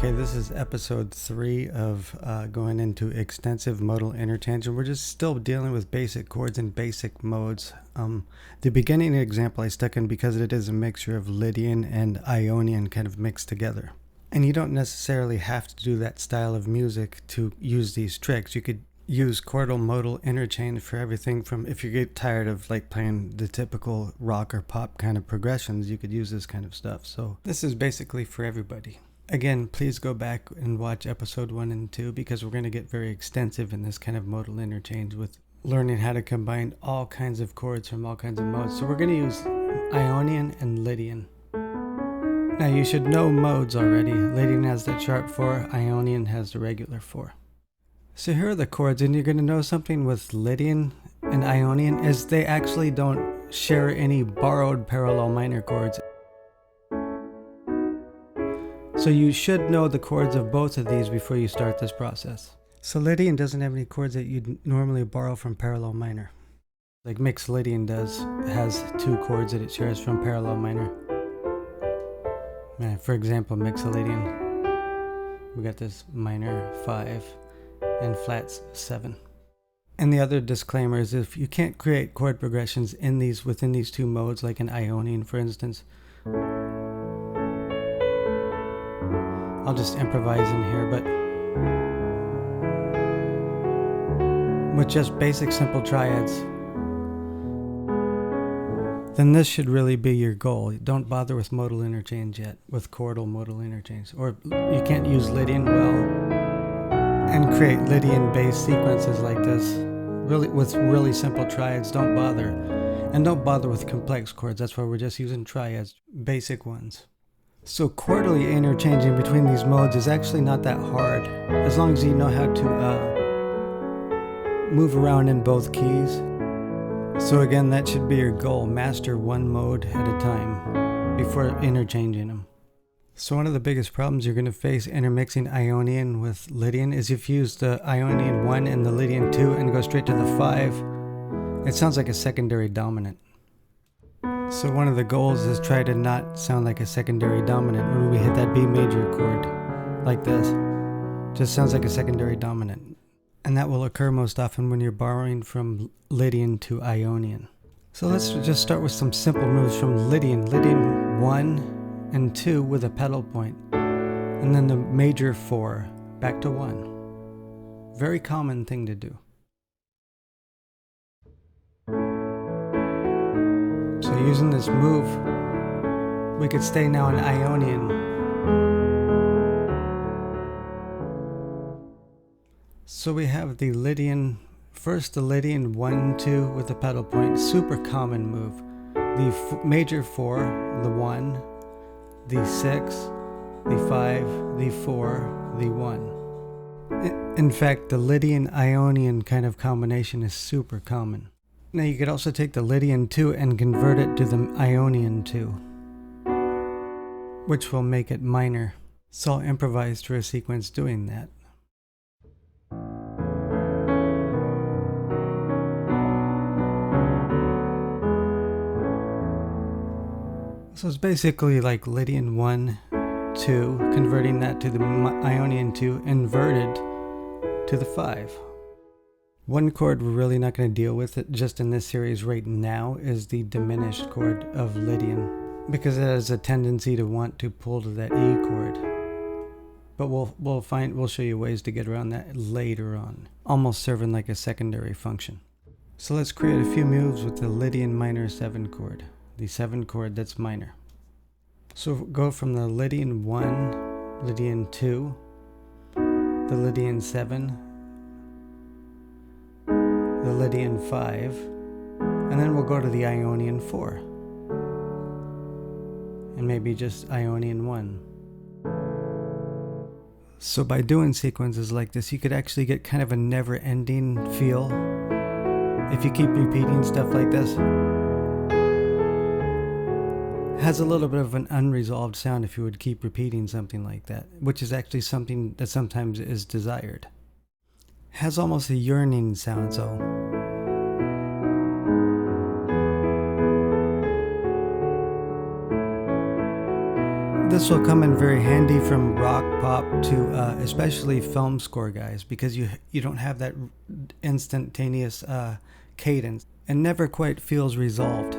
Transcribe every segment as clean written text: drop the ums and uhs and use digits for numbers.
Okay, this is episode 3 of going into extensive modal interchange, and we're just still dealing with basic chords and basic modes. The beginning example I stuck in because it is a mixture of Lydian and Ionian kind of mixed together. And you don't necessarily have to do that style of music to use these tricks. You could use chordal modal interchange for everything from, if you get tired of like playing the typical rock or pop kind of progressions, you could use this kind of stuff. So this is basically for everybody. Again, please go back and watch episode 1 and 2 because we're going to get very extensive in this kind of modal interchange with learning how to combine all kinds of chords from all kinds of modes. So we're going to use Ionian and Lydian. Now you should know modes already. Lydian has the sharp 4, Ionian has the regular 4. So here are the chords, and you're going to know something with Lydian and Ionian is they actually don't share any borrowed parallel minor chords. So you should know the chords of both of these before you start this process. So Lydian doesn't have any chords that you'd normally borrow from parallel minor. Like mixed Lydian does, it has 2 chords that it shares from parallel minor. For example, mixed Lydian, we got this minor 5 and flats 7. And the other disclaimer is if you can't create chord progressions in these within these 2 modes, like an Ionian for instance, I'll just improvise in here, but with just basic simple triads, then this should really be your goal. Don't bother with modal interchange yet, with chordal modal interchange. Or you can't use Lydian well and create Lydian-based sequences like this with really simple triads. Don't bother. And don't bother with complex chords. That's why we're just using triads, basic ones. So chordally interchanging between these modes is actually not that hard, as long as you know how to move around in both keys. So again, that should be your goal. Master one mode at a time before interchanging them. So one of the biggest problems you're going to face intermixing Ionian with Lydian is if you use the Ionian 1 and the Lydian 2 and go straight to the 5, it sounds like a secondary dominant. So one of the goals is try to not sound like a secondary dominant when we hit that B major chord like this. Just sounds like a secondary dominant. And that will occur most often when you're borrowing from Lydian to Ionian. So let's just start with some simple moves from Lydian. Lydian 1 and 2 with a pedal point. And then the major 4 back to 1. Very common thing to do. So using this move, we could stay now in Ionian. So we have the Lydian, first the Lydian 1, 2 with the pedal point, super common move. The major 4, the 1, the 6, the 5, the 4, the 1. In fact, the Lydian Ionian kind of combination is super common. Now you could also take the Lydian 2 and convert it to the Ionian 2, which will make it minor. So I'll improvise through a sequence doing that. So it's basically like Lydian 1, 2, converting that to the Ionian 2, inverted to the 5. One chord we're really not going to deal with it just in this series right now is the diminished chord of Lydian, because it has a tendency to want to pull to that E chord. But we'll show you ways to get around that later on, almost serving like a secondary function. So let's create a few moves with the Lydian minor 7 chord, the 7 chord that's minor. So go from the Lydian 1, Lydian 2, the Lydian 7, the Lydian 5, and then we'll go to the Ionian 4, and maybe just Ionian 1. So by doing sequences like this, you could actually get kind of a never-ending feel if you keep repeating stuff like this. It has a little bit of an unresolved sound if you would keep repeating something like that, which is actually something that sometimes is desired. Has almost a yearning sound, so This will come in very handy from rock, pop to especially film score guys, because you don't have that instantaneous cadence and never quite feels resolved.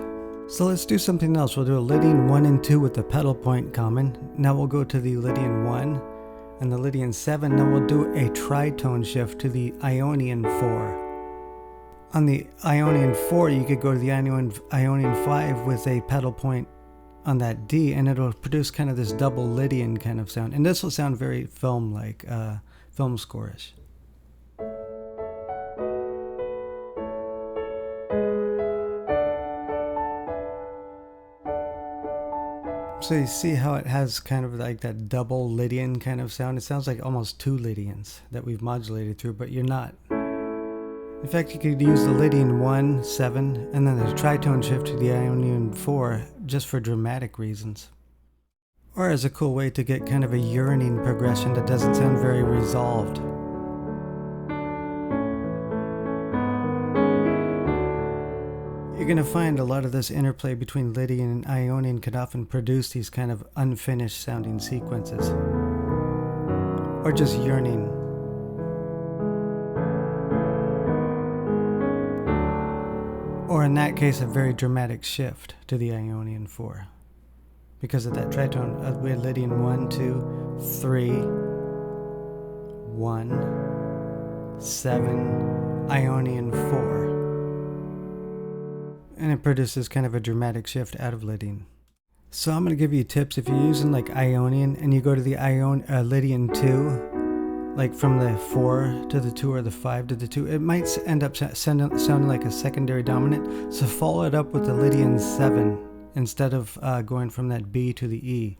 So let's do something else. We'll do a Lydian 1 and 2 with the pedal point common. Now we'll go to the Lydian 1 and the Lydian 7. Then we'll do a tritone shift to the Ionian 4. On the Ionian 4, you could go to the Ionian 5 with a pedal point on that D, and it'll produce kind of this double Lydian kind of sound. And this will sound very film-like, film score-ish. So you see how it has kind of like that double Lydian kind of sound? It sounds like almost two Lydians that we've modulated through, but you're not. In fact, you could use the Lydian 1, 7, and then the tritone shift to the Ionian 4 just for dramatic reasons. Or as a cool way to get kind of a yearning progression that doesn't sound very resolved. You're going to find a lot of this interplay between Lydian and Ionian can often produce these kind of unfinished sounding sequences. Or just yearning. Or in that case, a very dramatic shift to the Ionian 4. Because of that tritone, we had Lydian 1, 2, 3, 1, 7, Ionian 4. And it produces kind of a dramatic shift out of Lydian. So I'm going to give you tips. If you're using like Ionian and you go to the Lydian 2, like from the 4 to the 2 or the 5 to the 2, it might end up sounding like a secondary dominant. So follow it up with the Lydian 7 instead of going from that B to the E.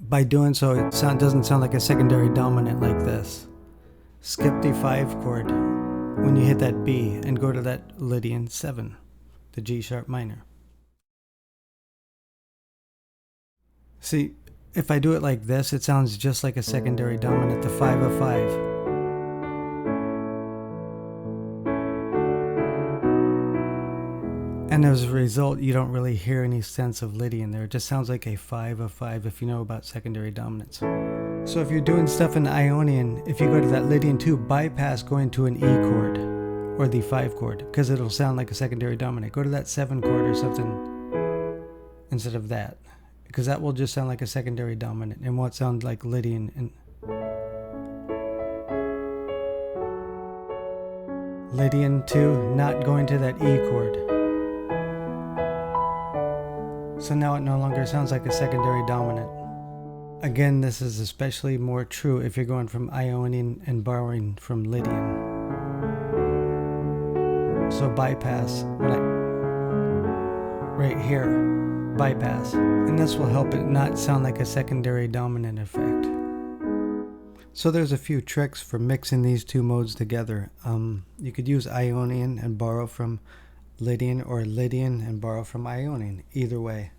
By doing so, it doesn't sound like a secondary dominant like this. Skip the 5 chord when you hit that B and go to that Lydian 7, the G sharp minor. See, if I do it like this, it sounds just like a secondary dominant, the 5 of 5. And as a result, you don't really hear any sense of Lydian there. It just sounds like a 5 of 5 if you know about secondary dominants. So if you're doing stuff in Ionian, if you go to that Lydian 2, bypass going to an E chord or the 5 chord, because it'll sound like a secondary dominant. Go to that 7 chord or something instead of that, because that will just sound like a secondary dominant and won't sound like Lydian. And Lydian 2, not going to that E chord. So now it no longer sounds like a secondary dominant. Again, this is especially more true if you're going from Ionian and borrowing from Lydian. So bypass, right here, bypass. And this will help it not sound like a secondary dominant effect. So there's a few tricks for mixing these two modes together. You could use Ionian and borrow from Lydian, or Lydian and borrow from Ionian, either way.